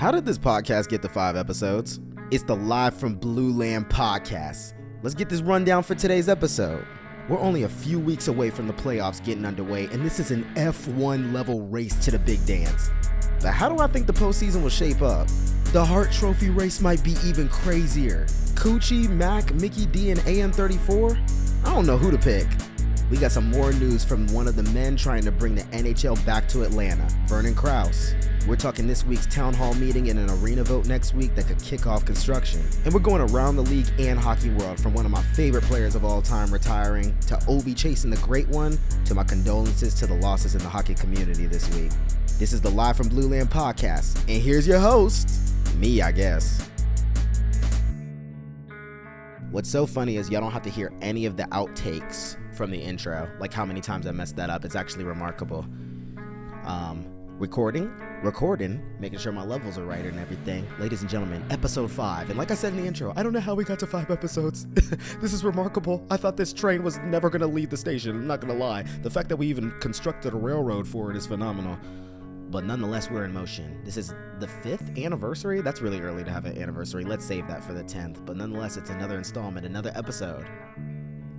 How did this podcast get to 5 episodes? It's the Live from Blueland podcast. Let's get this rundown for today's episode. We're only a few weeks away from the playoffs getting underway, and this is an F1 level race to the big dance. But how do I think the postseason will shape up? The Hart Trophy race might be even crazier. Coochie, Mac, Mickey D, and AM34? I don't know who to pick. We got some more news from one of the men trying to bring the NHL back to Atlanta, Vernon Krause. We're talking this week's town hall meeting and an arena vote next week that could kick off construction. And we're going around the league and hockey world, from one of my favorite players of all time retiring, to Ovi chasing the great one, to my condolences to the losses in the hockey community this week. This is the Live from Blueland podcast, and here's your host, me, I guess. What's so funny is y'all don't have to hear any of the outtakes from the intro, like how many times I messed that up. It's actually remarkable. Recording, making sure my levels are right and everything. Ladies and gentlemen, episode 5. And like I said in the intro, I don't know how we got to 5 episodes. This is remarkable. I thought this train was never going to leave the station. I'm not going to lie. The fact that we even constructed a railroad for it is phenomenal. But nonetheless, we're in motion. This is the 5th anniversary. That's really early to have an anniversary. Let's save that for the 10th. But nonetheless, it's another installment, another episode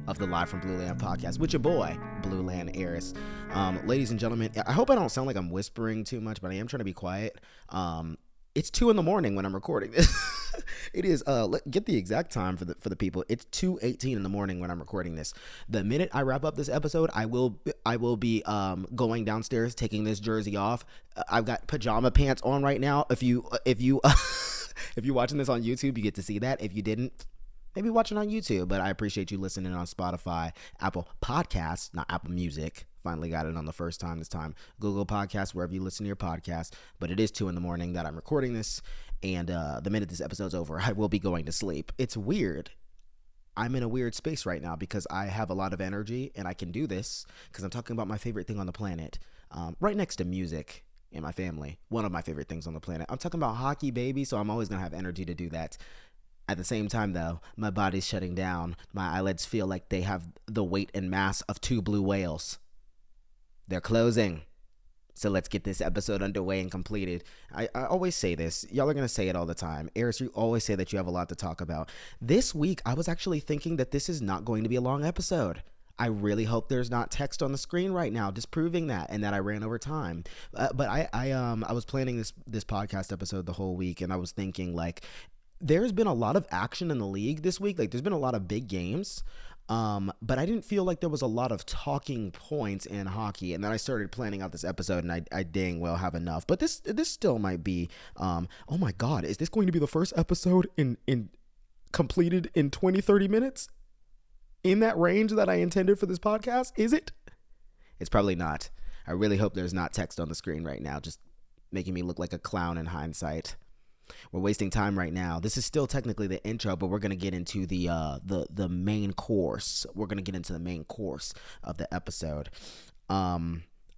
of the Live from Blueland podcast with your boy, Blueland Heiress. Ladies and gentlemen, I hope I don't sound like I'm whispering too much, but I am trying to be quiet. It's 2 a.m. when I'm recording this. It is, get the exact time for the people. It's 2:18 in the morning when I'm recording this. The minute I wrap up this episode, I will be going downstairs, taking this jersey off. I've got pajama pants on right now. If you if you're watching this on YouTube, you get to see that. If you didn't, maybe watch it on YouTube, but I appreciate you listening on Spotify, Apple Podcasts, not Apple Music. Finally got it on the first time this time. Google Podcasts, wherever you listen to your podcast. But it is 2 a.m. that I'm recording this, and the minute this episode's over, I will be going to sleep. It's weird. I'm in a weird space right now because I have a lot of energy, and I can do this because I'm talking about my favorite thing on the planet, right next to music and my family. One of my favorite things on the planet. I'm talking about hockey, baby, so I'm always going to have energy to do that. At the same time, though, my body's shutting down. My eyelids feel like they have the weight and mass of 2 blue whales. They're closing. So let's get this episode underway and completed. I always say this. Y'all are going to say it all the time. Eris, you always say that you have a lot to talk about. This week, I was actually thinking that this is not going to be a long episode. I really hope there's not text on the screen right now disproving that and that I ran over time. But I was planning this podcast episode the whole week, and I was thinking, like, there's been a lot of action in the league this week. Like, there's been a lot of big games. But I didn't feel like there was a lot of talking points in hockey. And then I started planning out this episode, and I dang well have enough. But this still might be, oh my God, is this going to be the first episode in completed in 20-30 minutes? In that range that I intended for this podcast? Is it? It's probably not. I really hope there's not text on the screen right now, just making me look like a clown in hindsight. We're wasting time right now. This is still technically the intro, but we're going to get into the main course. We're going to get into the main course of the episode. I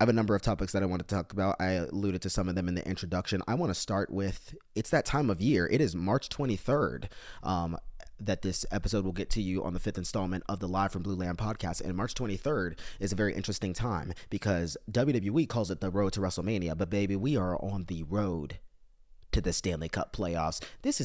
have a number of topics that I want to talk about. I alluded to some of them in the introduction. I want to start with, it's that time of year. It is March 23rd that this episode will get to you on the 5th installment of the Live from Blueland podcast. And March 23rd is a very interesting time because WWE calls it the road to WrestleMania. But baby, we are on the road to the Stanley Cup Playoffs. This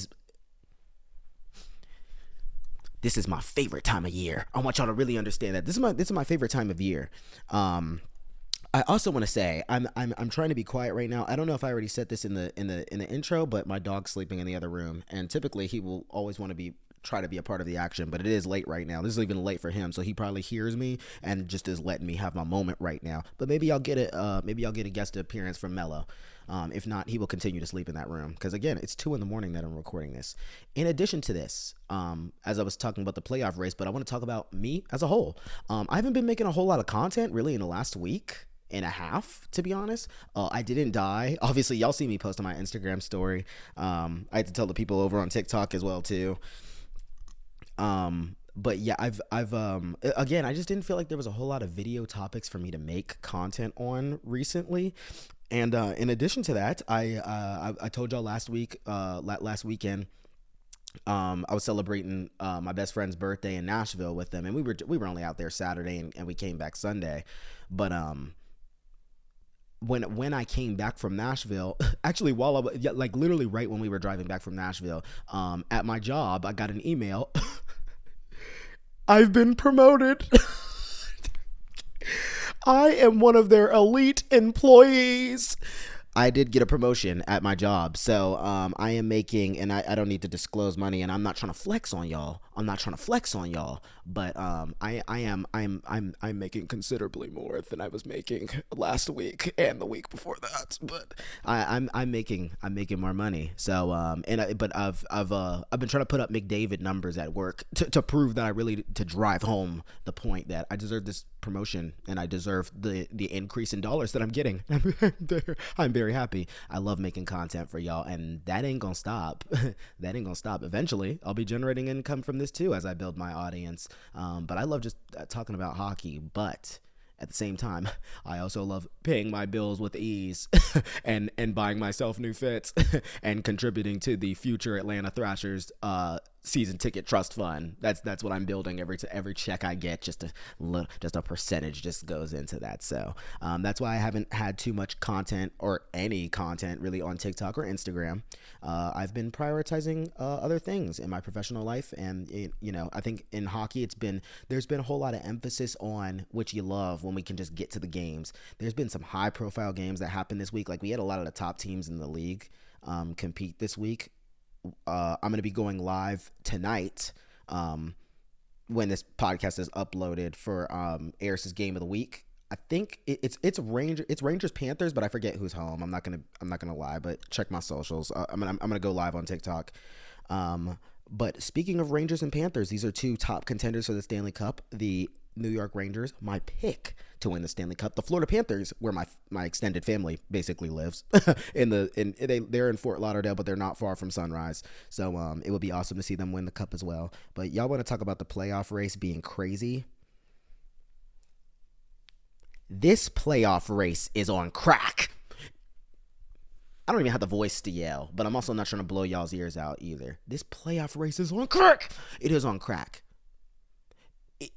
is my favorite time of year. I want y'all to really understand that. This is my favorite time of year. I also want to say I'm trying to be quiet right now. I don't know if I already said this in the intro, but my dog's sleeping in the other room, and typically he will always want to try to be a part of the action, but it is late right now. This is even late for him, so he probably hears me and just is letting me have my moment right now. But maybe I'll get a guest appearance from Mello. If not, he will continue to sleep in that room because, again, it's 2 a.m. that I'm recording this. In addition to this, as I was talking about the playoff race, but I want to talk about me as a whole. I haven't been making a whole lot of content really in the last week and a half, to be honest. I didn't die. Obviously, y'all see me post on my Instagram story. I had to tell the people over on TikTok as well too. But yeah, I've again, I just didn't feel like there was a whole lot of video topics for me to make content on recently. And in addition to that, I told y'all last weekend, I was celebrating my best friend's birthday in Nashville with them, and we were only out there Saturday, and we came back Sunday. But when I came back from Nashville, actually while like literally right when we were driving back from Nashville, at my job, I got an email. I've been promoted. I am one of their elite employees. I did get a promotion at my job, so I am making, and I don't need to disclose money, and I'm not trying to flex on y'all. But I'm making considerably more than I was making last week and the week before that. But I'm making more money. So but I've been trying to put up McDavid numbers at work to prove that to drive home the point that I deserve this promotion and I deserve the increase in dollars that I'm getting. I'm very happy. I love making content for y'all, and that ain't gonna stop. Eventually I'll be generating income from this too as I build my audience. But I love just talking about hockey, but at the same time, I also love paying my bills with ease and buying myself new fits and contributing to the future Atlanta Thrashers season ticket trust fund. That's what I'm building. Every check I get, just a percentage just goes into that. So that's why I haven't had too much content or any content really on TikTok or Instagram. I've been prioritizing other things in my professional life, and I think in hockey there's been a whole lot of emphasis on what you love when we can just get to the games. There's been some high profile games that happened this week. Like we had a lot of the top teams in the league compete this week. I'm going to be going live tonight when this podcast is uploaded for Eris's game of the week. I think it's Rangers Panthers, but I forget who's home. I'm not gonna lie, but check my socials. I'm gonna go live on TikTok. But speaking of Rangers and Panthers, these are two top contenders for the Stanley Cup. The New York Rangers, my pick to win the Stanley Cup. The Florida Panthers, where my extended family basically lives, they're in Fort Lauderdale, but they're not far from Sunrise. So it would be awesome to see them win the cup as well. But y'all want to talk about the playoff race being crazy? This playoff race is on crack. I don't even have the voice to yell, but I'm also not trying to blow y'all's ears out either. This playoff race is on crack. It is on crack.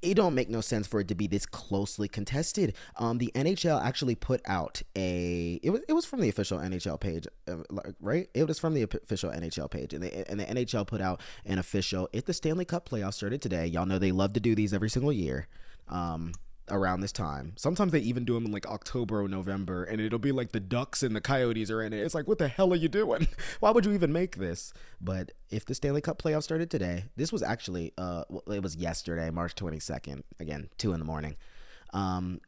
It don't make no sense for it to be this closely contested. The NHL actually put out it was from the official NHL page, right? It was from the official NHL page, and the NHL put out an official. If the Stanley Cup Playoffs started today, y'all know they love to do these every single year. Around this time. Sometimes they even do them in like October or November, and it'll be like the Ducks and the Coyotes are in it. It's like, what the hell are you doing? Why would you even make this? But if the Stanley Cup playoffs started today, this was actually it was yesterday, March 22nd, again, 2 a.m.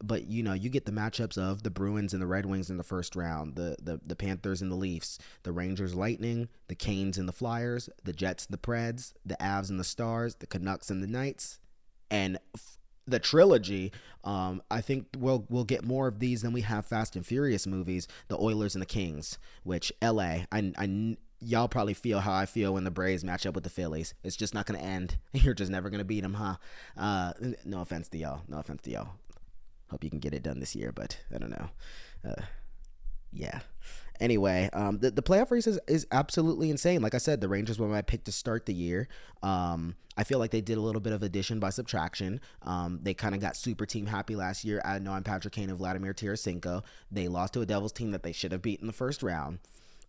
But you get the matchups of the Bruins and the Red Wings in the first round, the Panthers and the Leafs, the Rangers Lightning, the Canes and the Flyers, the Jets and the Preds, the Avs and the Stars, the Canucks and the Knights, and the trilogy. I think we'll get more of these than we have Fast and Furious movies. The Oilers and the Kings, which LA, y'all probably feel how I feel when the Braves match up with the Phillies. It's just not going to end. You're just never going to beat them, huh? No offense to y'all. Hope you can get it done this year, but I don't know. Yeah. Anyway, the playoff race is absolutely insane. Like I said, the Rangers were my pick to start the year. I feel like they did a little bit of addition by subtraction. They kind of got super team happy last year. I know I'm Patrick Kane and Vladimir Tarasenko. They lost to a Devils team that they should have beaten the first round.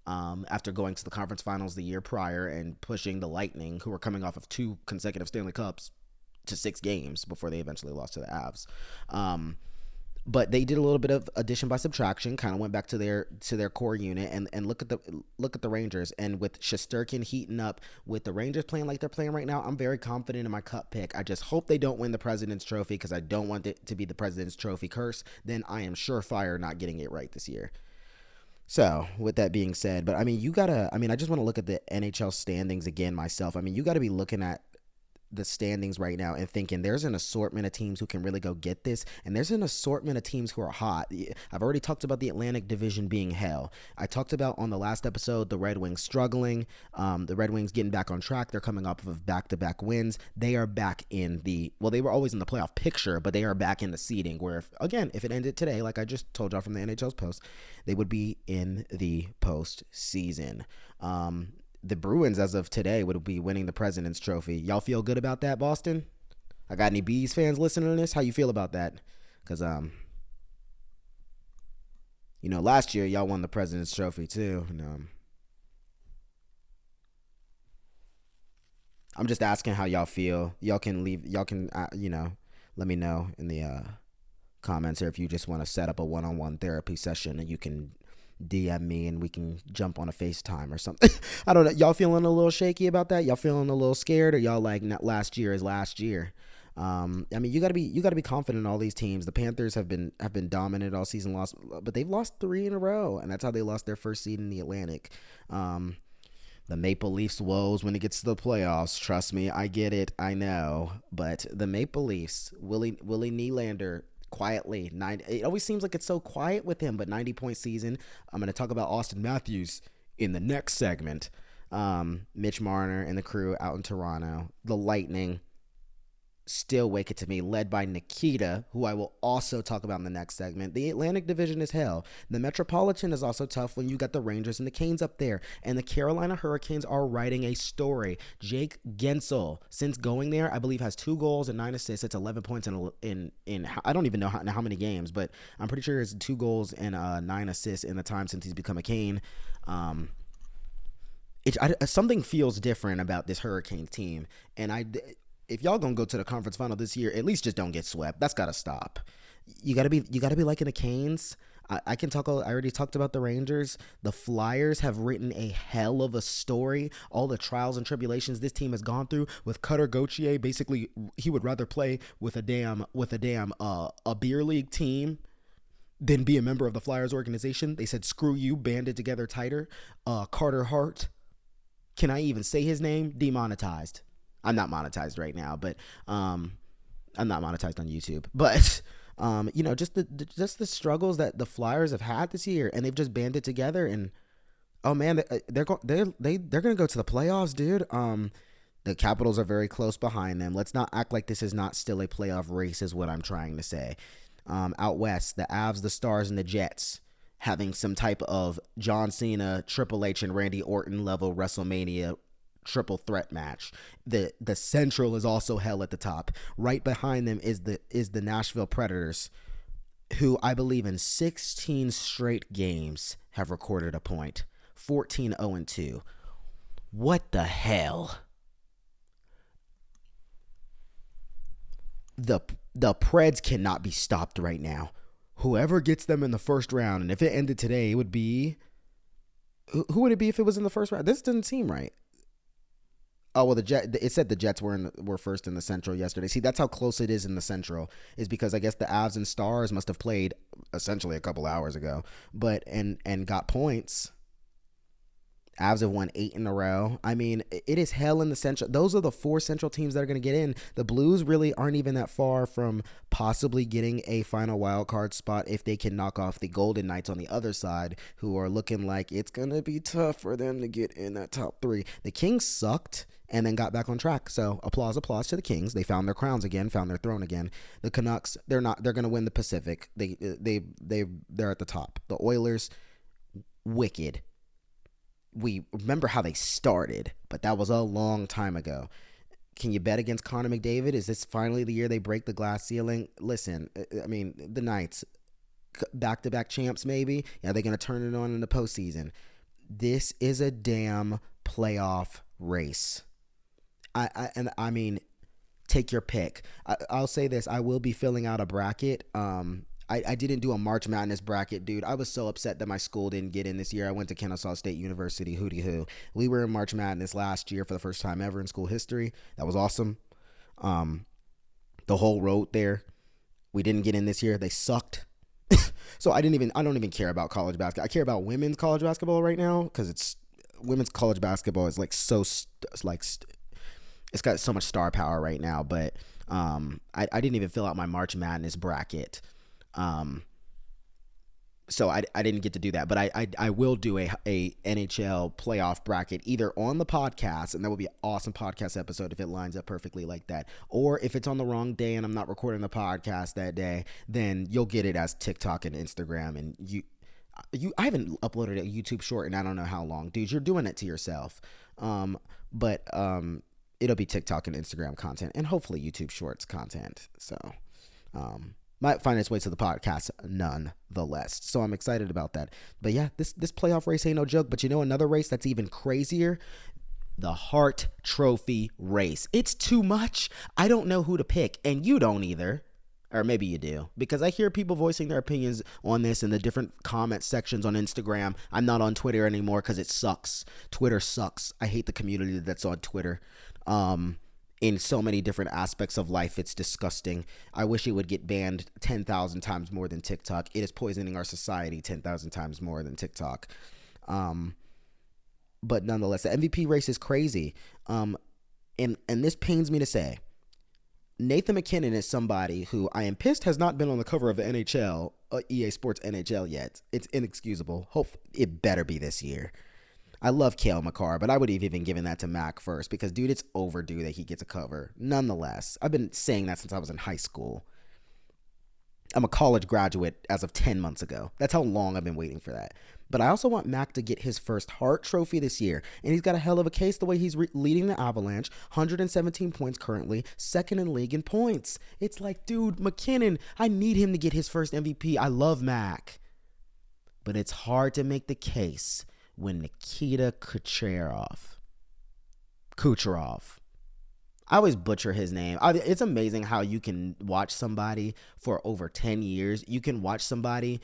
After going to the conference finals the year prior and pushing the Lightning, who were coming off of 2 consecutive Stanley Cups, to 6 games before they eventually lost to the Avs. But they did a little bit of addition by subtraction, kind of went back to their core unit, and look at the Rangers. And with Shesterkin heating up, with the Rangers playing like they're playing right now, I'm very confident in my cup pick. I just hope they don't win the President's Trophy, because I don't want it to be the President's Trophy curse. Then I am surefire not getting it right this year. So with that being said, but I just want to look at the NHL standings again myself. You got to be looking at the standings right now and thinking there's an assortment of teams who can really go get this, and there's an assortment of teams who are hot. I've already talked about the Atlantic Division being hell. I talked about on the last episode the Red Wings struggling, the Red Wings getting back on track. They're coming off of back-to-back wins. They are back in they were always in the playoff picture, but they are back in the seeding, where if it ended today, like I just told y'all from the NHL's post, they would be in the postseason. The Bruins, as of today, would be winning the President's Trophy. Y'all feel good about that, Boston? I got any Bees fans listening to this? How you feel about that? Because Last year y'all won the President's Trophy too. I'm just asking how y'all feel. Y'all can leave. Y'all can, let me know in the comments, or if you just want to set up a one-on-one therapy session, and you can DM me and we can jump on a FaceTime or something. I don't know. Y'all feeling a little shaky about that? Y'all feeling a little scared, or y'all like not last year is last year? I mean, you gotta be confident in all these teams. The Panthers have been dominant all season, but they've lost 3 in a row, and that's how they lost their first seed in the Atlantic. The Maple Leafs woes when it gets to the playoffs. Trust me, I get it. I know. But the Maple Leafs, Willie Nylander, quietly, it always seems like it's so quiet with him, but 90-point season. I'm going to talk about Austin Matthews in the next segment. Mitch Marner and the crew out in Toronto. The Lightning still wake it to me, led by Nikita, who I will also talk about in the next segment. The Atlantic Division is hell. The Metropolitan is also tough when you got the Rangers and the Canes up there. And the Carolina Hurricanes are writing a story. Jake Gensel, since going there, I believe has 2 goals and 9 assists. It's 11 points in I don't even know how many games, but I'm pretty sure it's 2 goals and 9 assists in the time since he's become a Cane. Something feels different about this Hurricanes team, and if y'all gonna go to the conference final this year, at least just don't get swept. That's gotta stop. You gotta be liking the Canes. I can talk. I already talked about the Rangers. The Flyers have written a hell of a story. All the trials and tribulations this team has gone through. With Cutter Gauthier, basically, he would rather play with a beer league team than be a member of the Flyers organization. They said, "Screw you," banded together tighter. Carter Hart. Can I even say his name? Demonetized. I'm not monetized right now, but I'm not monetized on YouTube. But just the struggles that the Flyers have had this year, and they've just banded together. And oh man, they're gonna go to the playoffs, dude. The Capitals are very close behind them. Let's not act like this is not still a playoff race, is what I'm trying to say. Out west, the Avs, the Stars, and the Jets having some type of John Cena, Triple H, and Randy Orton level WrestleMania triple threat match. The Central is also hell at the top. Right behind them is the Nashville Predators, who I believe in 16 straight games have recorded a point. 14-0-2. What the hell? The Preds cannot be stopped right now. Whoever gets them in the first round, and if it ended today, it would be, who would it be if it was in the first round? This doesn't seem right. Oh, well, it said the Jets were first in the Central yesterday. See, that's how close it is in the Central, is because I guess the Avs and Stars must have played essentially a couple hours ago, but and got points. Avs have won 8 in a row. I mean, it is hell in the Central. Those are the 4 Central teams that are going to get in. The Blues really aren't even that far from possibly getting a final wild card spot if they can knock off the Golden Knights on the other side, who are looking like it's going to be tough for them to get in that top 3. The Kings sucked and then got back on track. So applause to the Kings. They found their crowns again, found their throne again. The Canucks, they're going to win the Pacific. They're at the top. The Oilers, wicked. We remember how they started, but that was a long time ago. Can you bet against Connor McDavid? Is this finally the year they break the glass ceiling? Listen, I mean, the Knights, back-to-back champs maybe. Are they going to turn it on in the postseason? This is a damn playoff race. I mean, take your pick. I'll say this. I will be filling out a bracket. I didn't do a March Madness bracket, dude. I was so upset that my school didn't get in this year. I went to Kennesaw State University, hooty hoo. We were in March Madness last year for the first time ever in school history. That was awesome. The whole road there. We didn't get in this year. They sucked. So I don't even care about college basketball. I care about women's college basketball right now, because women's college basketball is like it's got so much star power right now. But I didn't even fill out my March Madness bracket. So I didn't get to do that, but I will do a NHL playoff bracket either on the podcast, and that will be an awesome podcast episode if it lines up perfectly like that, or if it's on the wrong day and I'm not recording the podcast that day, then you'll get it as TikTok and Instagram. And I haven't uploaded a YouTube short in I don't know how long, dude. You're doing it to yourself. But it'll be TikTok and Instagram content, and hopefully YouTube Shorts content. So Might find its way to the podcast nonetheless. So I'm excited about that. But yeah, this playoff race ain't no joke. But you know another race that's even crazier? The Hart Trophy race. It's too much. I don't know who to pick, and you don't either. Or maybe you do, because I hear people voicing their opinions on this in the different comment sections on Instagram. I'm not on Twitter anymore because it sucks. Twitter sucks. I hate the community that's on Twitter. In so many different aspects of life, it's disgusting. I wish it would get banned 10,000 times more than TikTok. It is poisoning our society 10,000 times more than TikTok. But nonetheless, the MVP race is crazy. And this pains me to say. Nathan McKinnon is somebody who I am pissed has not been on the cover of the NHL, EA Sports NHL yet. It's inexcusable. Hope it better be this year. I love Cale Makar, but I would have even given that to Mac first because, dude, it's overdue that he gets a cover. Nonetheless, I've been saying that since I was in high school. I'm a college graduate as of 10 months ago. That's how long I've been waiting for that. But I also want Mac to get his first Hart Trophy this year. And he's got a hell of a case the way he's leading the Avalanche. 117 points currently. Second in league in points. It's like, dude, McKinnon, I need him to get his first MVP. I love Mac. But it's hard to make the case when Nikita Kucherov. I always butcher his name. It's amazing how you can watch somebody for over 10 years. You can watch somebody.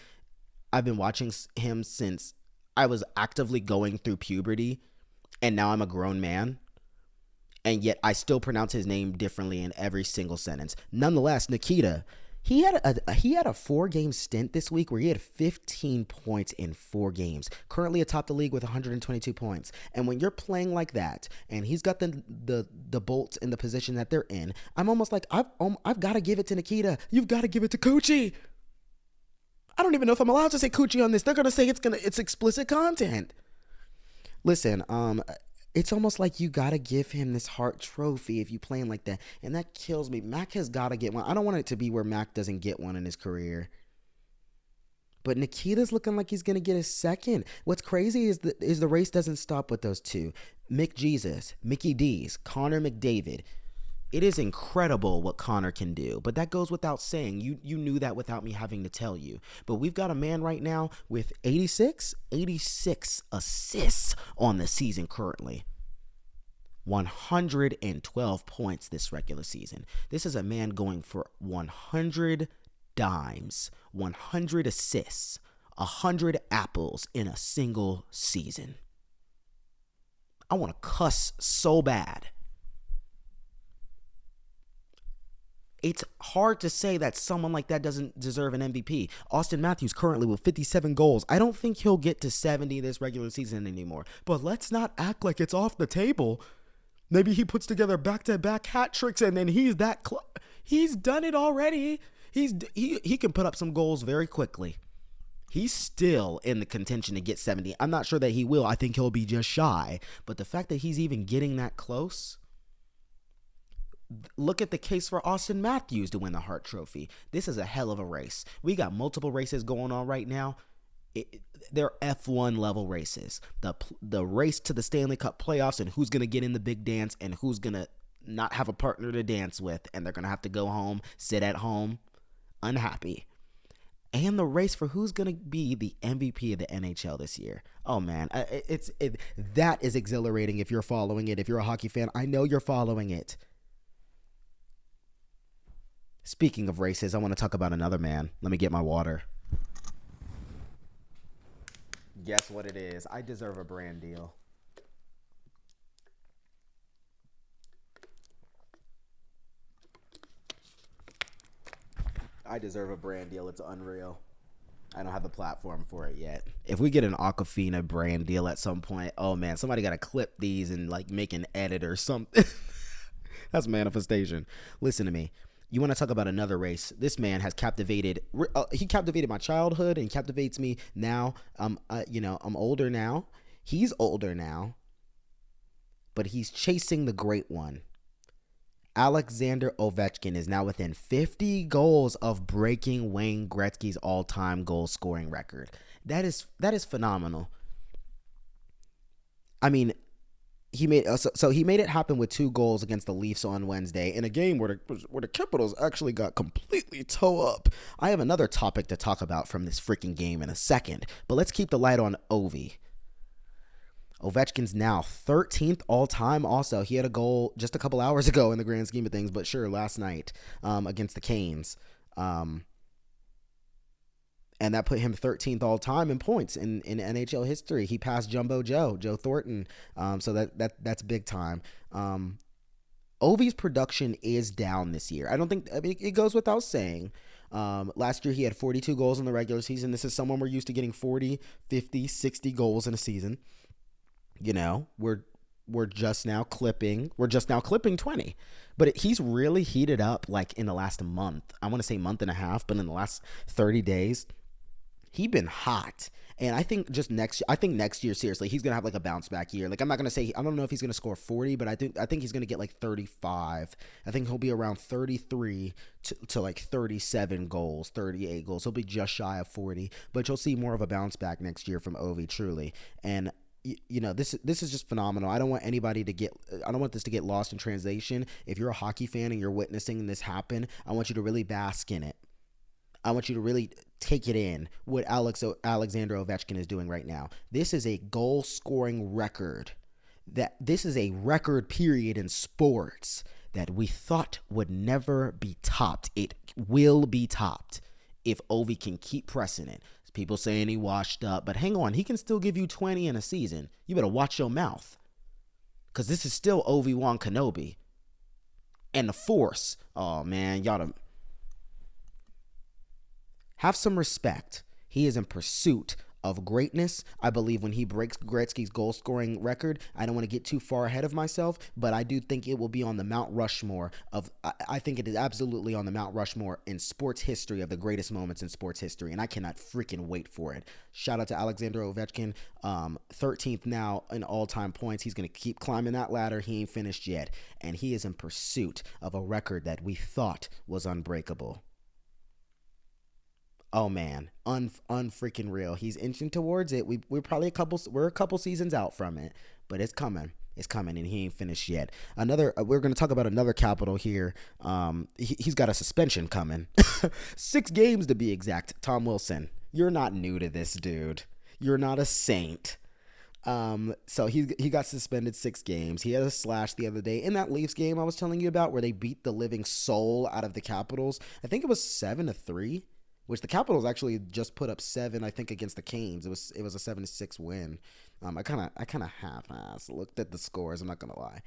I've been watching him since I was actively going through puberty, and now I'm a grown man. And yet I still pronounce his name differently in every single sentence. Nonetheless, Nikita, he had a 4-game stint this week where he had 15 points in 4 games. Currently atop the league with 122 points. And when you're playing like that, and he's got the Bolts in the position that they're in, I'm almost like I've got to give it to Nikita. You've got to give it to Coochie. I don't even know if I'm allowed to say Coochie on this. They're gonna say it's explicit content. Listen, it's almost like you gotta give him this Hart Trophy if you play him like that, and that kills me. Mac has gotta get one. I don't want it to be where Mac doesn't get one in his career. But Nikita's looking like he's gonna get a second. What's crazy is the race doesn't stop with those two. Mickey D's, Connor McDavid. It is incredible what Connor can do, but that goes without saying. You knew that without me having to tell you. But we've got a man right now with 86 assists on the season currently. 112 points this regular season. This is a man going for 100 dimes, 100 assists, 100 apples in a single season. I want to cuss so bad. It's hard to say that someone like that doesn't deserve an MVP. Austin Matthews currently with 57 goals. I don't think he'll get to 70 this regular season anymore. But let's not act like it's off the table. Maybe he puts together back-to-back hat tricks and then he's that close. He's done it already. He can put up some goals very quickly. He's still in the contention to get 70. I'm not sure that he will. I think he'll be just shy. But the fact that he's even getting that close... Look at the case for Austin Matthews to win the Hart Trophy. This is a hell of a race. We got multiple races going on right now. They're F1 level races. The race to the Stanley Cup Playoffs and who's going to get in the big dance and who's going to not have a partner to dance with, and they're going to have to go home, sit at home, unhappy. And the race for who's going to be the MVP of the NHL this year. Oh, man. That is exhilarating if you're following it. If you're a hockey fan, I know you're following it. Speaking of races, I want to talk about another man. Let me get my water. Guess what it is? I deserve a brand deal. I deserve a brand deal. It's unreal. I don't have the platform for it yet. If we get an Aquafina brand deal at some point, oh man, somebody got to clip these and like make an edit or something. That's manifestation. Listen to me. You want to talk about another race? This man has captivated. He captivated my childhood and captivates me now. I'm older now. He's older now, but he's chasing the great one. Alexander Ovechkin is now within 50 goals of breaking Wayne Gretzky's all-time goal scoring record. That is phenomenal. I mean, he made so he made it happen with 2 goals against the Leafs on Wednesday in a game where the Capitals actually got completely toe up. I have another topic to talk about from this freaking game in a second, but let's keep the light on Ovi. Ovechkin's now 13th all time. Also, he had a goal just a couple hours ago in the grand scheme of things, but sure, last night against the Canes. And that put him 13th all time in points in NHL history. He passed Jumbo Joe Thornton. So that's big time. Ovi's production is down this year. I mean, it goes without saying. Last year he had 42 goals in the regular season. This is someone we're used to getting 40, 50, 60 goals in a season. You know, we're just now clipping 20. But he's really heated up like in the last month. I want to say month and a half, but in the last 30 days, he's been hot. And I think next year, seriously, he's going to have like a bounce back year. Like, I'm not going to say, I don't know if he's going to score 40, but I think he's going to get like 35. I think he'll be around 33 to like 37 goals, 38 goals. He'll be just shy of 40, but you'll see more of a bounce back next year from Ovi, truly. And you know, this is just phenomenal. I don't want this to get lost in translation. If you're a hockey fan and you're witnessing this happen, I want you to really bask in it. I want you to really take it in what Alexander Ovechkin is doing right now. This is a goal scoring record. This is a record period in sports that we thought would never be topped. It will be topped if Ovi can keep pressing it. People saying he washed up, but hang on, he can still give you 20 in a season. You better watch your mouth, because this is still Obi-Wan Kenobi. And the Force, oh man, y'all have some respect. He is in pursuit of greatness. I believe when he breaks Gretzky's goal scoring record, I don't want to get too far ahead of myself, but I do think it will be on the Mount Rushmore of, I think it is absolutely on the Mount Rushmore in sports history of the greatest moments in sports history, and I cannot freaking wait for it. Shout out to Alexander Ovechkin, 13th now in all-time points. He's going to keep climbing that ladder. He ain't finished yet, and he is in pursuit of a record that we thought was unbreakable. Oh man, unfreaking real. He's inching towards it. We're probably a couple seasons out from it, but it's coming. It's coming, and he ain't finished yet. We're going to talk about another Capital here. He's got a suspension coming. 6 games to be exact. Tom Wilson, you're not new to this, dude. You're not a saint. So he got suspended 6 games. He had a slash the other day in that Leafs game I was telling you about, where they beat the living soul out of the Capitals. I think it was 7-3. Which the Capitals actually just put up 7, I think, against the Canes. It was a 7-6 win. I kind of half-ass looked at the scores. I'm not gonna lie.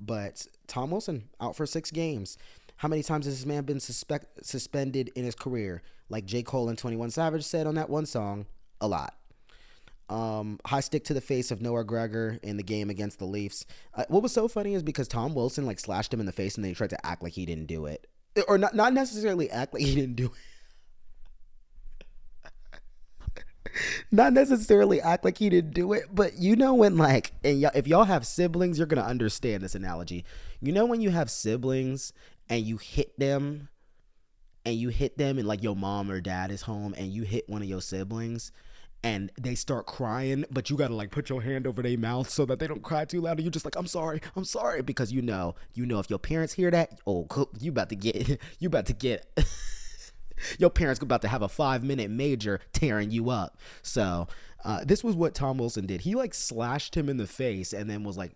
But Tom Wilson out for 6 games. How many times has this man been suspended in his career? Like J. Cole and 21 Savage said on that one song, a lot. High stick to the face of Noah Gregor in the game against the Leafs. What was so funny is because Tom Wilson like slashed him in the face, and then he tried to act like he didn't do it, or not necessarily act like he didn't do it. Not necessarily act like he didn't do it, but you know when like, and if y'all have siblings, you're going to understand this analogy. You know when you have siblings and you hit them and like your mom or dad is home and you hit one of your siblings and they start crying, but you got to like put your hand over their mouth so that they don't cry too loud. And you're just like, I'm sorry. Because you know, if your parents hear that, oh, you about to get your parents about to have a 5-minute major tearing you up. So this was what Tom Wilson did. He like slashed him in the face and then was like,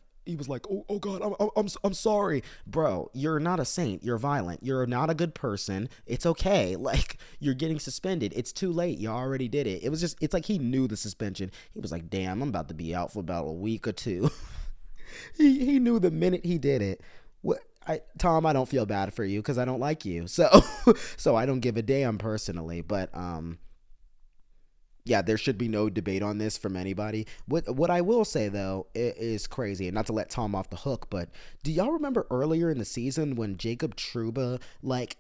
oh God, I'm sorry, bro. You're not a saint. You're violent. You're not a good person. It's okay. Like, you're getting suspended. It's too late. You already did it. It's like he knew the suspension. He was like, damn, I'm about to be out for about a week or 2. he knew the minute he did it. Tom, I don't feel bad for you because I don't like you. So I don't give a damn personally. But yeah, there should be no debate on this from anybody. What I will say, though, is crazy, and not to let Tom off the hook, but do y'all remember earlier in the season when Jacob Trouba, like,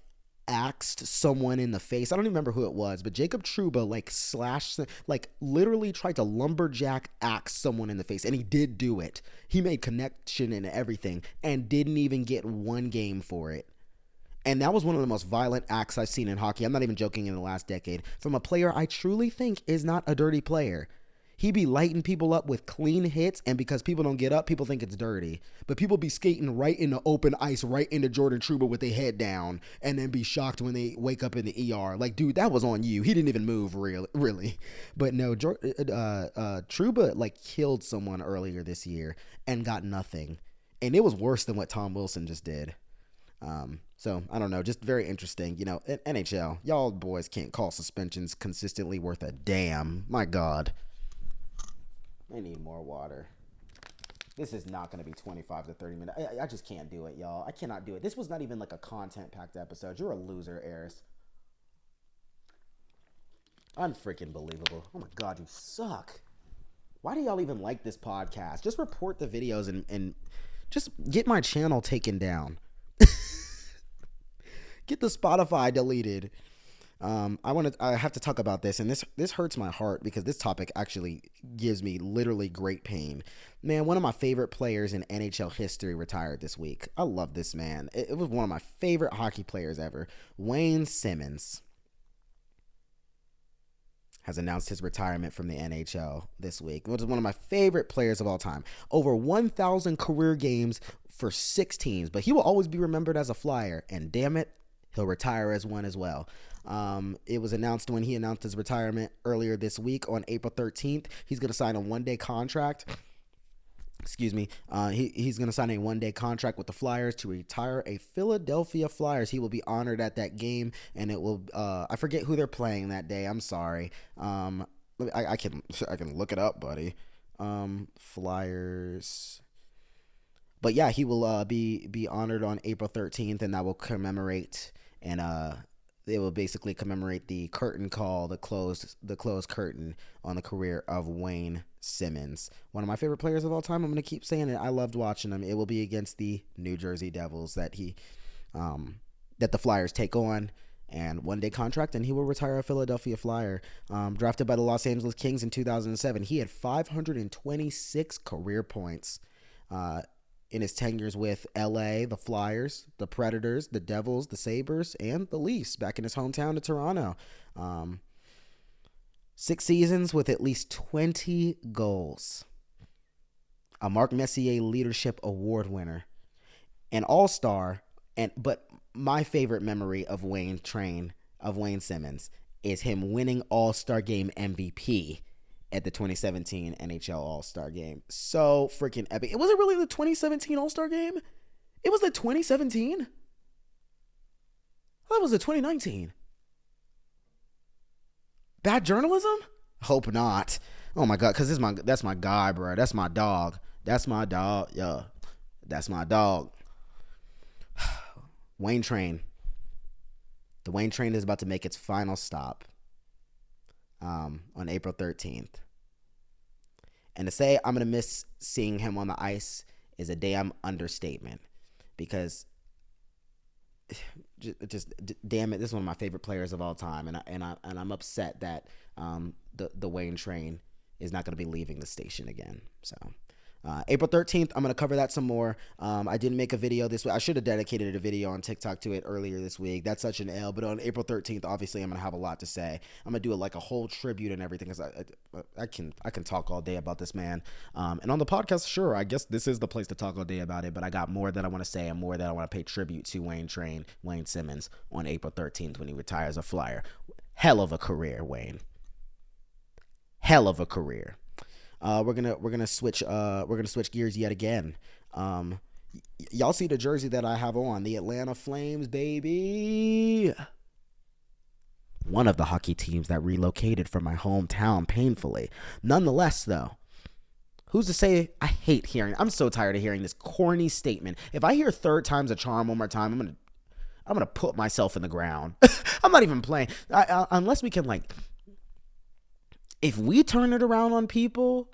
axed someone in the face? I don't even remember who it was, but Jacob Trouba, like, literally tried to lumberjack axe someone in the face, and he did do it. He made connection and everything, and didn't even get 1 game for it. And that was one of the most violent acts I've seen in hockey. I'm not even joking, in the last decade. From a player I truly think is not a dirty player. He be lighting people up with clean hits, and because people don't get up, people think it's dirty. But people be skating right into open ice, right into Jordan Trouba with their head down, and then be shocked when they wake up in the ER. Like, dude, that was on you. He didn't even move, really. But no, Trouba, like, killed someone earlier this year and got nothing. And it was worse than what Tom Wilson just did. So, I don't know, just very interesting. You know, NHL, y'all boys can't call suspensions consistently worth a damn. My God. I need more water. This is not going to be 25 to 30 minutes. I just can't do it, y'all. I cannot do it. This was not even like a content-packed episode. You're a loser, Eris. Unfreaking believable. Oh my God, you suck. Why do y'all even like this podcast? Just report the videos and just get my channel taken down. Get the Spotify deleted. I have to talk about this, and this hurts my heart because this topic actually gives me literally great pain. Man, one of my favorite players in NHL history retired this week. I love this man. It was one of my favorite hockey players ever. Wayne Simmonds has announced his retirement from the NHL this week. Which is one of my favorite players of all time. Over 1,000 career games for 6 teams, but he will always be remembered as a Flyer, and damn it, he'll retire as one as well. It was announced when he announced his retirement earlier this week on April 13th. He's going to sign a one-day contract. Excuse me. He's going to sign a one-day contract with the Flyers to retire a Philadelphia Flyers. He will be honored at that game, and it will. I forget who they're playing that day. I'm sorry. I can look it up, buddy. Flyers. But yeah, he will be honored on April 13th, and that will commemorate they will basically commemorate the curtain call, the closed curtain on the career of Wayne Simmonds. One of my favorite players of all time. I'm going to keep saying it. I loved watching him. It will be against the New Jersey Devils that the Flyers take on, and one-day contract, and he will retire a Philadelphia Flyer. Drafted by the Los Angeles Kings in 2007, he had 526 career points in his tenures with LA, the Flyers, the Predators, the Devils, the Sabres, and the Leafs back in his hometown of Toronto. 6 seasons with at least 20 goals. A Marc Messier Leadership Award winner. An All-Star, but my favorite memory of Wayne Simmonds is him winning All-Star Game MVP at the 2017 NHL All-Star Game. So freaking epic. Was it really the 2017 All-Star Game? It was the 2017? That was the 2019. Bad journalism? Hope not. Oh my God, because that's my guy, bro. That's my dog. That's my dog. Yeah. That's my dog. Wayne Train. The Wayne Train is about to make its final stop on April 13th. And to say I'm going to miss seeing him on the ice is a damn understatement, because just damn it, this is one of my favorite players of all time, and I'm upset that the Wayne Train is not going to be leaving the station again. So April 13th, I'm going to cover that some more. I didn't make a video this week. I should have dedicated a video on TikTok to it earlier this week. That's such an L. But on April 13th, obviously, I'm going to have a lot to say. I'm going to do like a whole tribute and everything, because I can talk all day about this man. And on the podcast, sure, I guess this is the place to talk all day about it. But I got more that I want to say and more that I want to pay tribute to Wayne Simmonds on April 13th when he retires a Flyer. Hell of a career, Wayne. Hell of a career. We're gonna switch gears yet again. Y'all see the jersey that I have on, the Atlanta Flames, baby. One of the hockey teams that relocated from my hometown painfully. Nonetheless, though, who's to say I hate hearing? I'm so tired of hearing this corny statement. If I hear third time's a charm one more time, I'm gonna put myself in the ground. I'm not even playing. Unless we can if we turn it around on people,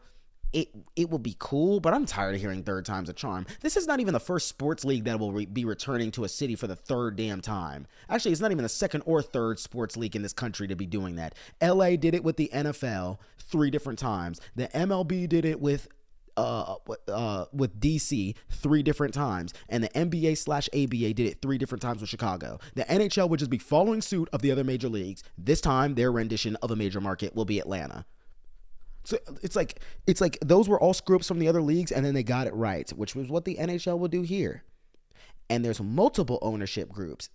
it will be cool, but I'm tired of hearing third time's a charm. This is not even the first sports league that will be returning to a city for the third damn time. Actually, it's not even the second or third sports league in this country to be doing that. LA did it with the NFL 3 different times. The MLB did it with DC 3 different times, and the NBA/ABA did it 3 different times with Chicago. The NHL would just be following suit of the other major leagues. This time, their rendition of a major market will be Atlanta. So it's like those were all screw ups from the other leagues, and then they got it right, which was what the NHL will do here. And there's multiple ownership groups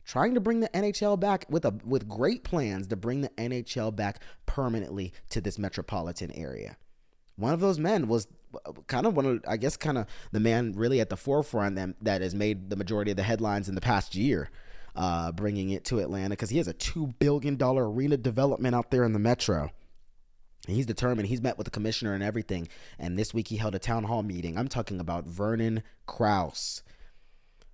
trying to bring the NHL back with great plans to bring the NHL back permanently to this metropolitan area. One of those men was kind of the man really at the forefront that has made the majority of the headlines in the past year, bringing it to Atlanta, because he has a $2 billion arena development out there in the metro. And he's determined. He's met with the commissioner and everything. And this week he held a town hall meeting. I'm talking about Vernon Krause.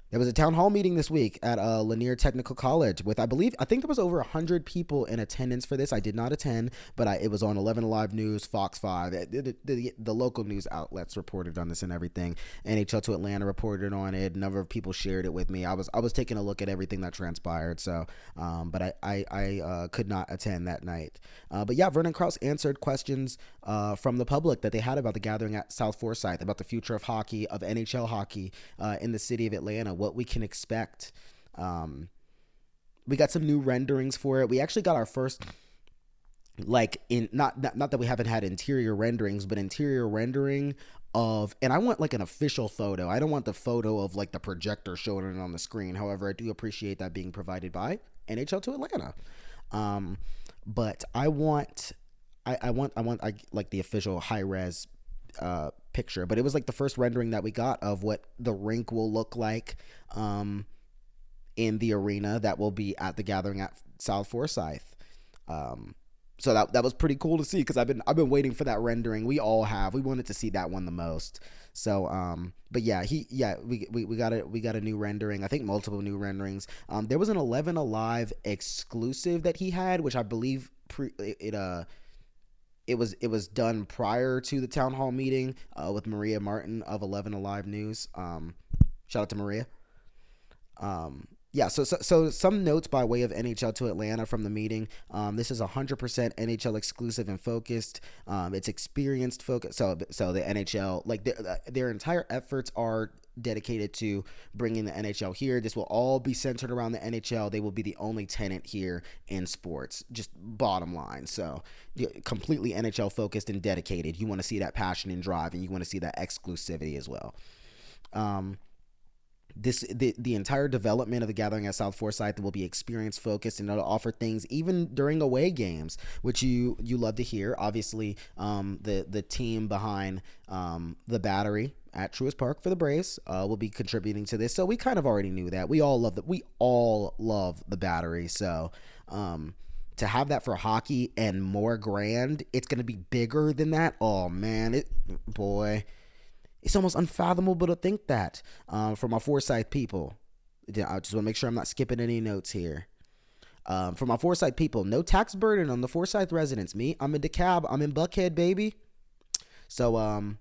There was a town hall meeting this week at Lanier Technical College with, I think there was over 100 people in attendance for this. I did not attend, but it was on 11 Alive News, Fox 5. The local news outlets reported on this and everything. NHL to Atlanta reported on it. A number of people shared it with me. I was taking a look at everything that transpired. So, but I could not attend that night. But yeah, Vernon Krause answered questions from the public that they had about the gathering at South Forsyth, about the future of hockey, of NHL hockey in the city of Atlanta, what we can expect. We got some new renderings for it. We actually got our first, like, in not that we haven't had interior renderings, but interior rendering of, and I want like an official photo. I don't want the photo of like the projector showing it on the screen. However, I do appreciate that being provided by NHL to Atlanta. But I want like the official high res picture, but it was like the first rendering that we got of what the rink will look like in the arena that will be at the gathering at South Forsyth. So that was pretty cool to see, because I've been waiting for that rendering. We all have. We wanted to see that one the most. So but yeah, we got a new rendering. I think multiple new renderings. There was an 11 Alive exclusive that he had, which I believe it was done prior to the town hall meeting with Maria Martin of 11 Alive News. Shout out to Maria. Yeah, so some notes by way of NHL to Atlanta from the meeting. This is 100% NHL exclusive and focused. It's experienced focus. So the NHL, like their entire efforts are dedicated to bringing the NHL here. This will all be centered around the NHL. They will be the only tenant here in sports, just bottom line. So completely NHL focused and dedicated. You want to see that passion and drive, and you want to see that exclusivity as well. The entire development of the gathering at South Forsyth will be experience focused, and it'll offer things even during away games, which you love to hear. Obviously, the team behind the Battery at Truist Park for the Braves will be contributing to this. So we kind of already knew that. We all love the Battery. So to have that for hockey and more grand, it's going to be bigger than that. Oh man, it's almost unfathomable to think that. For my Forsyth people, I just want to make sure I'm not skipping any notes here. For my Forsyth people, no tax burden on the Forsyth residents. I'm in DeKalb. I'm in Buckhead, baby. So I'm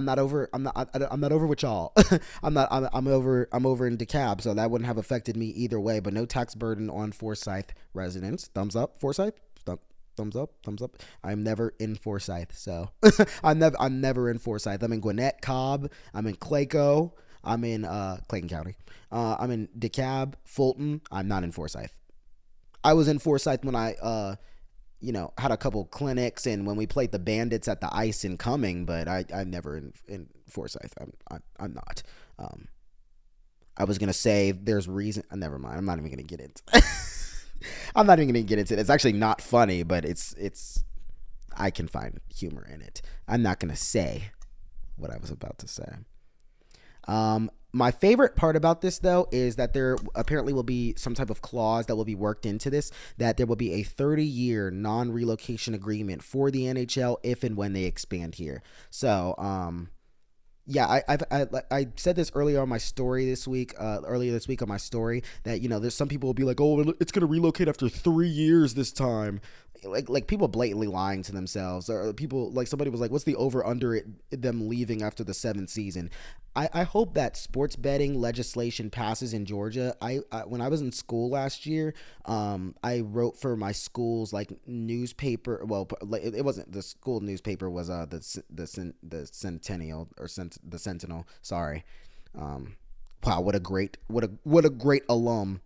not over with y'all. I'm over in DeKalb, so that wouldn't have affected me either way. But no tax burden on Forsyth residents. Thumbs up, Forsyth. Thumbs up. I'm never in Forsyth, so I'm never in Forsyth. I'm in Gwinnett, Cobb. I'm in Clayco. I'm in Clayton County. I'm in DeKalb, Fulton. I'm not in Forsyth. I was in Forsyth when I had a couple clinics and when we played the Bandits at the Ice in Cumming, but I'm never in Forsyth. I'm not. I was gonna say there's reason. Never mind. I'm not even gonna get into. I'm not even going to get into it. It's actually not funny, but it's I can find humor in it. I'm not going to say what I was about to say. My favorite part about this, though, is that there apparently will be some type of clause that will be worked into this, that there will be a 30-year non-relocation agreement for the NHL if and when they expand here. So, yeah, I said this earlier on my story earlier this week on my story, that, there's some people will be like, oh, it's going to relocate after 3 years this time. Like people blatantly lying to themselves, or people, like somebody was like, what's the over under them leaving after the 7th season? I hope that sports betting legislation passes in Georgia. I when I was in school last year, I wrote for my school's newspaper. Well, it wasn't the school newspaper, was the Centennial or the Sentinel. Sorry. Wow, what a great alum.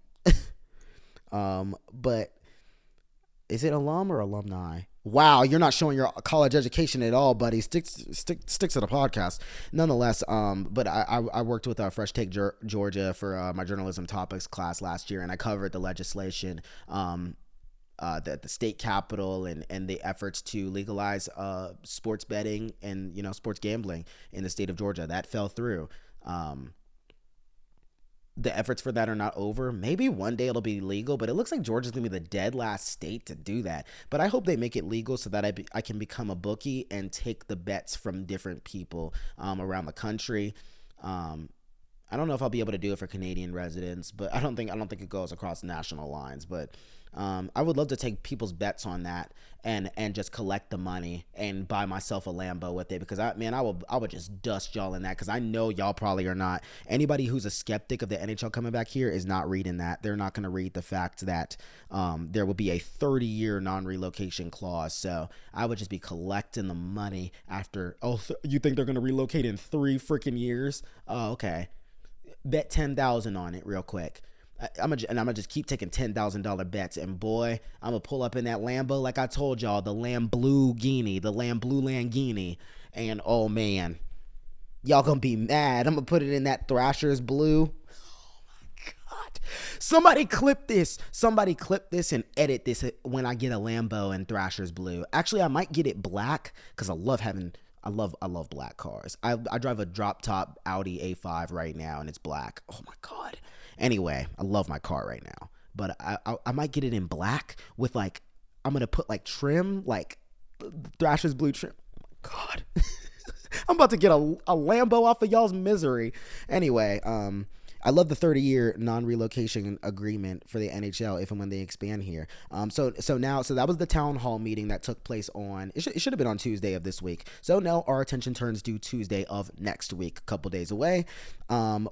But is it alum or alumni? Wow, you're not showing your college education at all, buddy. Stick to the podcast. Nonetheless, but I worked with Fresh Take Georgia for my journalism topics class last year, and I covered the legislation the state capitol and the efforts to legalize sports betting and sports gambling in the state of Georgia. That fell through. The efforts for that are not over. Maybe one day it'll be legal, but it looks like Georgia's gonna be the dead last state to do that. But I hope they make it legal so that I can become a bookie and take the bets from different people around the country. I don't know if I'll be able to do it for Canadian residents, but I don't think it goes across national lines. But I would love to take people's bets on that and just collect the money and buy myself a Lambo with it, because I would just dust y'all in that, because I know y'all probably are not. Anybody who's a skeptic of the NHL coming back here is not reading that. They're not going to read the fact that there will be a 30-year non-relocation clause. So I would just be collecting the money after. You think they're going to relocate in 3 freaking years? Oh, okay. Bet 10,000 on it real quick. I'm gonna just keep taking $10,000 bets, and boy, I'm gonna pull up in that Lambo like I told y'all, the Blueland, and oh man, y'all gonna be mad. I'm gonna put it in that Thrasher's blue. Oh my god! Somebody clip this and edit this when I get a Lambo in Thrasher's blue. Actually, I might get it black because I love black cars. I drive a drop top Audi A5 right now, and it's black. Oh my god. Anyway, I love my car right now, but I might get it in black with I'm gonna put trim, Thrasher's blue trim. Oh my god. I'm about to get a Lambo off of y'all's misery. Anyway, I love the 30-year non-relocation agreement for the NHL if and when they expand here. So that was the town hall meeting that took place on. It should have been on Tuesday of this week. So now our attention turns to Tuesday of next week, a couple days away,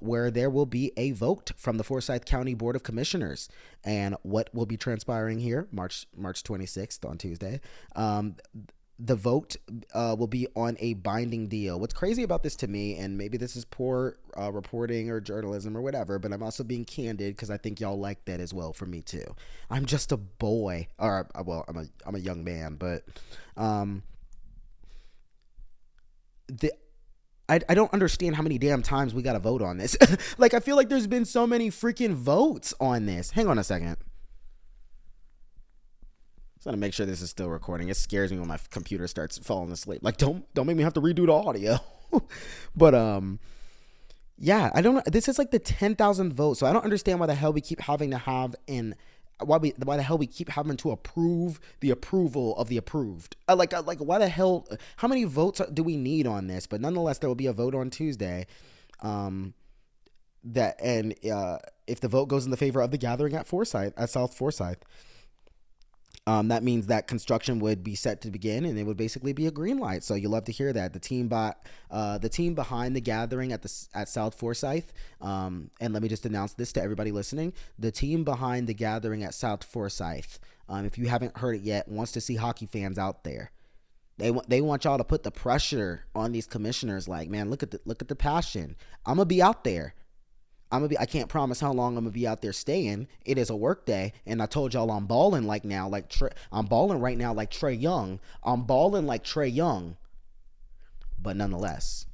where there will be a vote from the Forsyth County Board of Commissioners. And what will be transpiring here, March 26th on Tuesday. The vote will be on a binding deal. What's crazy about this to me, and maybe this is poor reporting or journalism or whatever, but I'm also being candid because I think y'all like that as well for me too. I'm just a boy, or I'm a young man, but I don't understand how many damn times we got to vote on this. I feel like there's been so many freaking votes on this. Hang on a second. I want to make sure this is still recording. It scares me when my computer starts falling asleep. Don't make me have to redo the audio. But yeah, I don't know. This is the 10,000th vote, so I don't understand why the hell we keep having to have why the hell we keep having to approve the approval of the approved. Why the hell? How many votes do we need on this? But nonetheless, there will be a vote on Tuesday. If the vote goes in the favor of the gathering at South Forsyth. That means that construction would be set to begin, and it would basically be a green light. So you'll love to hear that. The team behind the gathering at South Forsyth, and let me just announce this to everybody listening: the team behind the gathering at South Forsyth, if you haven't heard it yet, wants to see hockey fans out there. They want y'all to put the pressure on these commissioners. Man, look at the passion. I'm gonna be out there. I can't promise how long I'm gonna be out there staying. It is a work day, and I told y'all I'm balling I'm balling right now like Trae Young. I'm balling like Trae Young. But nonetheless,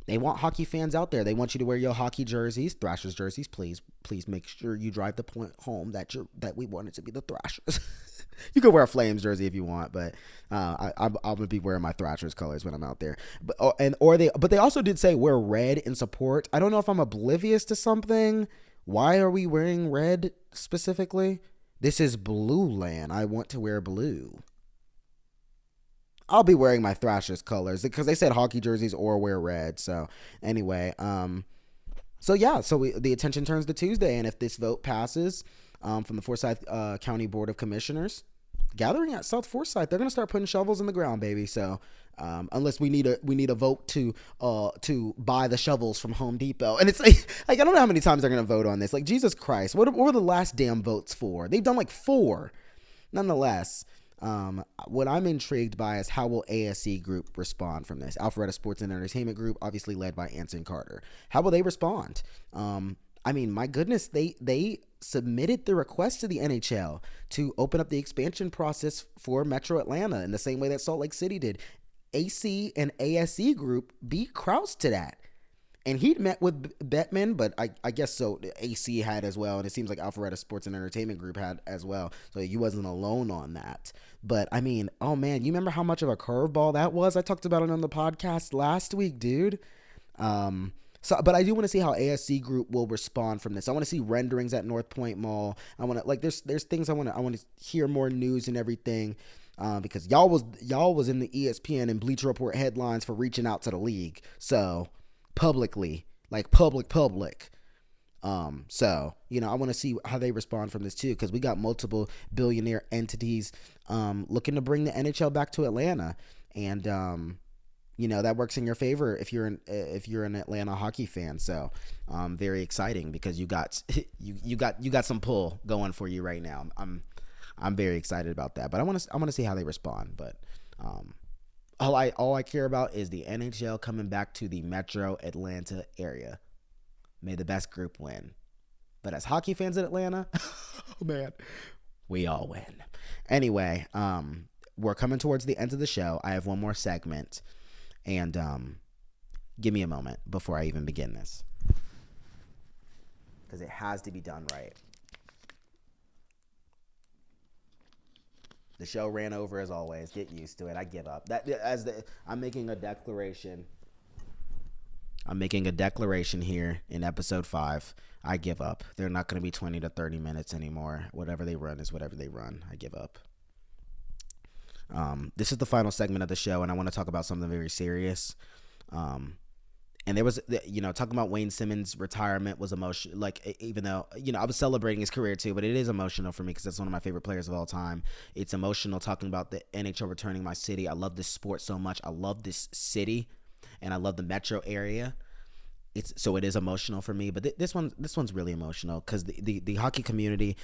they want hockey fans out there. They want you to wear your hockey jerseys, Thrashers jerseys. Please make sure you drive the point home that we want it to be the Thrashers. You can wear a Flames jersey if you want, but I'm gonna be wearing my Thrashers colors when I'm out there. But they also did say wear red in support. I don't know if I'm oblivious to something. Why are we wearing red specifically? This is Blueland. I want to wear blue. I'll be wearing my Thrashers colors because they said hockey jerseys or wear red. So anyway, the attention turns to Tuesday, and if this vote passes from the Forsyth County Board of Commissioners, gathering at South Forsyth, they're gonna start putting shovels in the ground, baby. So unless we need a vote to buy the shovels from Home Depot, and it's I don't know how many times they're gonna vote on this. Jesus Christ, what were the last damn votes for? They've done 4. Nonetheless. What I'm intrigued by is how will ASE Group respond from this? Alpharetta Sports and Entertainment Group, obviously led by Anson Carter. How will they respond? I mean, my goodness, they submitted the request to the NHL to open up the expansion process for Metro Atlanta in the same way that Salt Lake City did. AC and ASE Group beat Kraus to that. And he'd met with Bettman, but I guess so. AC had as well, and it seems like Alpharetta Sports and Entertainment Group had as well. So you wasn't alone on that. But I mean, oh man, you remember how much of a curveball that was? I talked about it on the podcast last week, dude. But I do want to see how ASC Group will respond from this. I want to see renderings at North Point Mall. I want to there's things I want to hear more news and everything. Because y'all was in the ESPN and Bleacher Report headlines for reaching out to the league. So publicly, like public. So, I want to see how they respond from this too, because we got multiple billionaire entities looking to bring the NHL back to Atlanta, and that works in your favor if you're an Atlanta hockey fan. So very exciting, because you got you got some pull going for you right now. I'm very excited about that, but I want to see how they respond. But all I care about is the NHL coming back to the Metro Atlanta area. May the best group win. But as hockey fans in Atlanta, oh man, we all win. Anyway, we're coming towards the end of the show. I have one more segment, and give me a moment before I even begin this, because it has to be done right. The show ran over as always. Get used to it. I give up. I'm making a declaration. I'm making a declaration here in episode 5. I give up. They're not going to be 20 to 30 minutes anymore. Whatever they run is whatever they run. I give up. This is the final segment of the show, and I want to talk about something very serious. And there was, talking about Wayne Simmons' retirement was emotional. Like, even though, I was celebrating his career too, but it is emotional for me because that's one of my favorite players of all time. It's emotional talking about the NHL returning my city. I love this sport so much. I love this city, and I love the metro area. So it is emotional for me, but this one's really emotional because the hockey community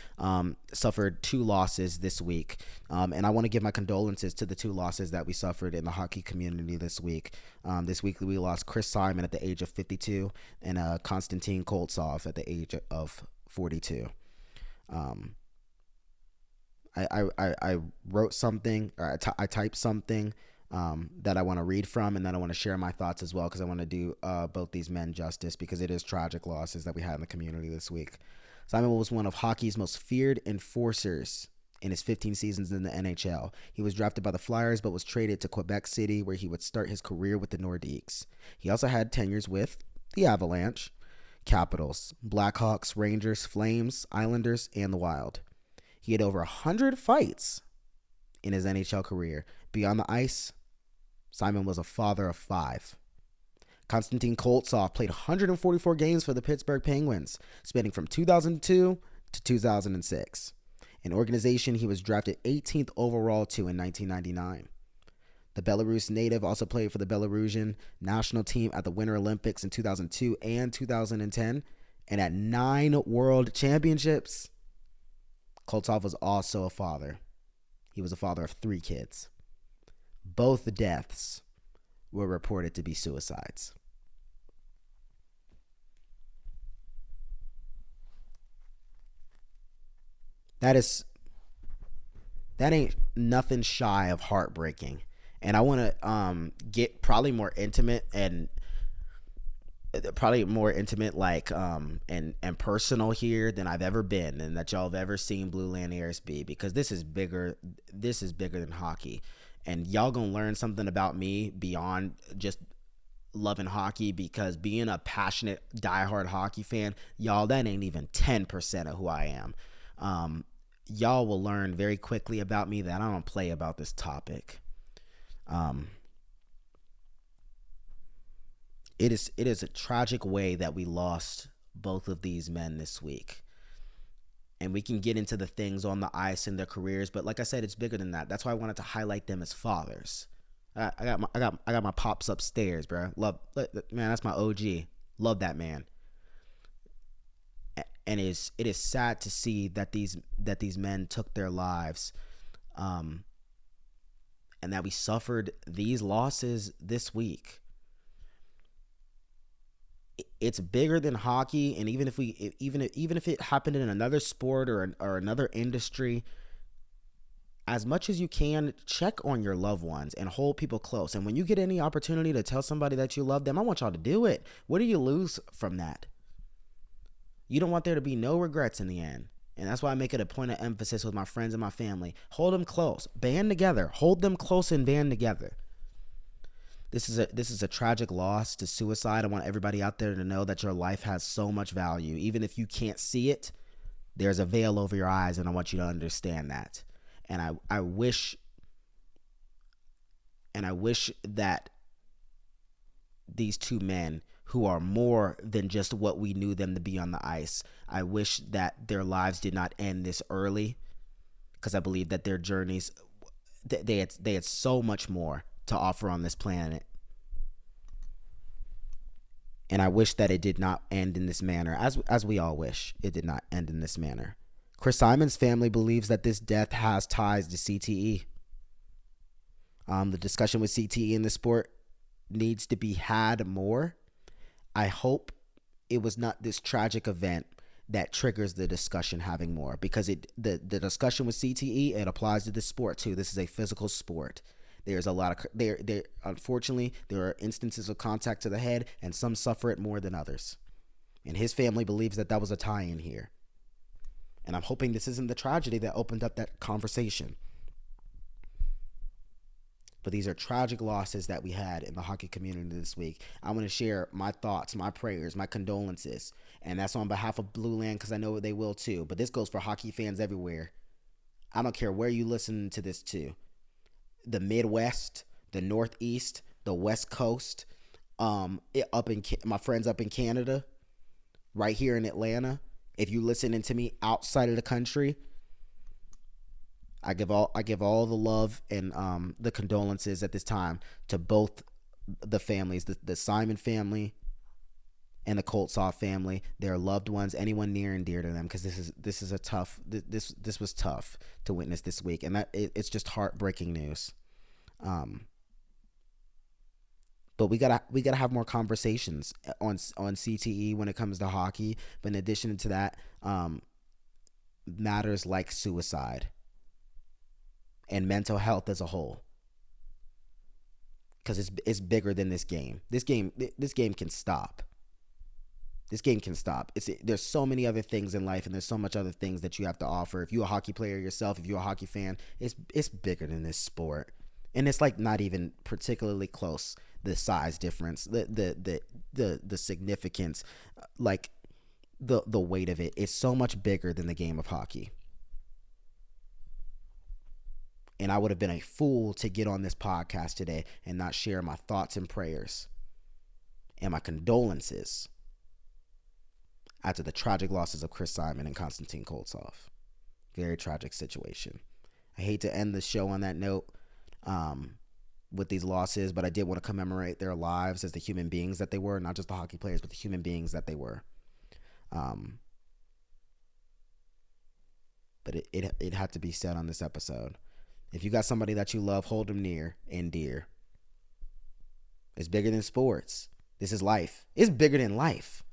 suffered 2 losses this week, and I want to give my condolences to the 2 losses that we suffered in the hockey community this week. This week we lost Chris Simon at the age of 52 and Konstantin Koltsov at the age of 42. I wrote something, or I typed something that I want to read from, and then I want to share my thoughts as well, because I want to do both these men justice, because it is tragic losses that we had in the community this week. Simon was one of hockey's most feared enforcers in his 15 seasons in the NHL. He was drafted by the Flyers, but was traded to Quebec City, where he would start his career with the Nordiques. He also had tenures with the Avalanche, Capitals, Blackhawks, Rangers, Flames, Islanders, and the Wild. He had over 100 fights in his NHL career. Beyond the ice, Simon was a father of 5. Konstantin Koltsov played 144 games for the Pittsburgh Penguins, spanning from 2002 to 2006, an organization he was drafted 18th overall to in 1999. The Belarus native also played for the Belarusian national team at the Winter Olympics in 2002 and 2010, and at 9 world championships. Koltsov was also a father. He was a father of 3 kids. Both deaths were reported to be suicides. That ain't nothing shy of heartbreaking. And I want to get probably more intimate and like and personal here than I've ever been, and that y'all have ever seen Blueland Airs be, because this is bigger than hockey. And y'all gonna learn something about me beyond just loving hockey, because being a passionate, diehard hockey fan, y'all, that ain't even 10% of who I am. Y'all will learn very quickly about me that I don't play about this topic. It is a tragic way that we lost both of these men this week. And we can get into the things on the ice and their careers, but like I said, it's bigger than that. That's why I wanted to highlight them as fathers. I got my pops upstairs, bro. Man, that's my OG. Love that man. And it is sad to see that these men took their lives, and that we suffered these losses this week. it's bigger than hockey. And even if it happened in another sport or another industry, as much as you can, check on your loved ones and hold people close. And when you get any opportunity to tell somebody that you love them, I want y'all to do it. What do you lose from that? You don't want there to be no regrets in the end. And that's why I make it a point of emphasis with my friends and my family. Hold them close. Band together. Hold them close and band together. This is a tragic loss to suicide. I want everybody out there to know that your life has so much value. Even if you can't see it, there's a veil over your eyes, and I want you to understand that. And I wish that these two men, who are more than just what we knew them to be on the ice, I wish that their lives did not end this early, because I believe that their journeys, they had so much more to offer on this planet. And I wish that it did not end in this manner, as we all wish it did not end in this manner. Chris Simon's family believes that this death has ties to CTE. The discussion with CTE in the sport needs to be had more. I hope it was not this tragic event that triggers the discussion having more, because the discussion with CTE, it applies to this sport too. This is a physical sport. There's a lot of unfortunately, there are instances of contact to the head, and some suffer it more than others. And his family believes that was a tie-in here. And I'm hoping this isn't the tragedy that opened up that conversation. But these are tragic losses that we had in the hockey community this week. I want to share my thoughts, my prayers, my condolences. And that's on behalf of Blueland, because I know they will too. But this goes for hockey fans everywhere. I don't care where you listen to this to. The Midwest, the Northeast, the West Coast, my friends up in Canada, right here in Atlanta. If you listening to me outside of the country, I give all the love and the condolences at this time to both the families, the Simon family and the Koltsov family, their loved ones, anyone near and dear to them, because this was tough to witness this week, and it's just heartbreaking news. But we gotta have more conversations on CTE when it comes to hockey. But in addition to that, matters like suicide and mental health as a whole, because it's bigger than this game. This game can stop. This game can stop. There's so many other things in life, and there's so much other things that you have to offer. If you're a hockey player yourself, if you're a hockey fan, it's bigger than this sport, and it's like not even particularly close. The size difference, the significance, like the weight of it is so much bigger than the game of hockey. And I would have been a fool to get on this podcast today and not share my thoughts and prayers and my condolences after the tragic losses of Chris Simon and Konstantin Koltsov. Very tragic situation. I hate to end the show on that note with these losses, but I did want to commemorate their lives as the human beings that they were, not just the hockey players, but the human beings that they were. But it had to be said on this episode. If you got somebody that you love, hold them near and dear. It's bigger than sports. This is life. It's bigger than life.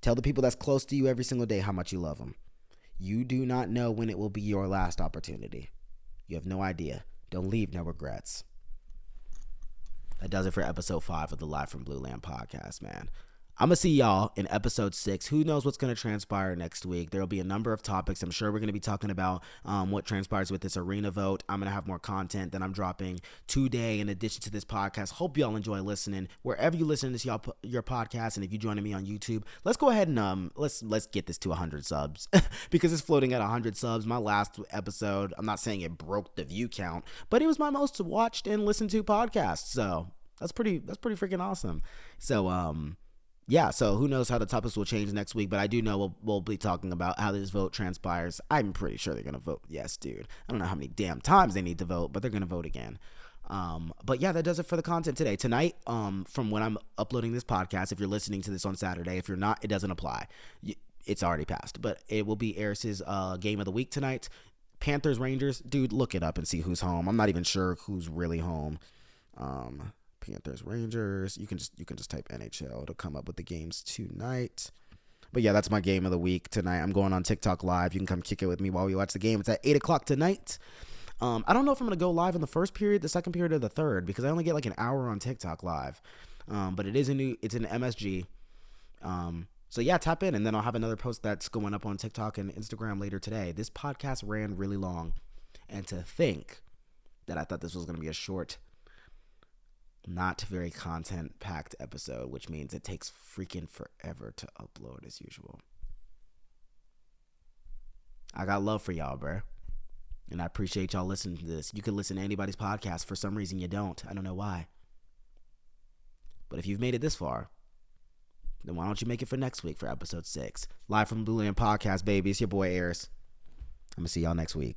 Tell the people that's close to you every single day how much you love them. You do not know when it will be your last opportunity. You have no idea. Don't leave no regrets. That does it for episode 5 of the Live from Blueland podcast, man. I'm going to see y'all in episode 6. Who knows what's going to transpire next week? There will be a number of topics. I'm sure we're going to be talking about what transpires with this arena vote. I'm going to have more content that I'm dropping today in addition to this podcast. Hope y'all enjoy listening. Wherever you listen to your podcast, and if you're joining me on YouTube, let's go ahead and let's get this to 100 subs because it's floating at 100 subs. My last episode, I'm not saying it broke the view count, but it was my most watched and listened to podcast. So that's pretty freaking awesome. So, yeah, so who knows how the topics will change next week, but I do know we'll be talking about how this vote transpires. I'm pretty sure they're going to vote yes, dude. I don't know how many damn times they need to vote, but they're going to vote again. But yeah, that does it for the content today. Tonight, from when I'm uploading this podcast, if you're listening to this on Saturday, if you're not, it doesn't apply. It's already passed, but it will be Eris's game of the week tonight. Panthers, Rangers, dude, look it up and see who's home. I'm not even sure who's really home. Panthers, Rangers. You can just type NHL to come up with the games tonight. But yeah, that's my game of the week tonight. I'm going on TikTok live. You can come kick it with me while we watch the game. It's at 8 o'clock tonight. I don't know if I'm going to go live in the first period, the second period, or the third, because I only get like an hour on TikTok live. But it's an MSG. So yeah, tap in, and then I'll have another post that's going up on TikTok and Instagram later today. This podcast ran really long, and to think that I thought this was going to be a short, not very content-packed episode, which means it takes freaking forever to upload as usual. I got love for y'all, bruh. And I appreciate y'all listening to this. You can listen to anybody's podcast. For some reason, you don't. I don't know why. But if you've made it this far, then why don't you make it for next week for episode 6? Live from Blueland Podcast, baby. It's your boy, Ayers. I'm going to see y'all next week.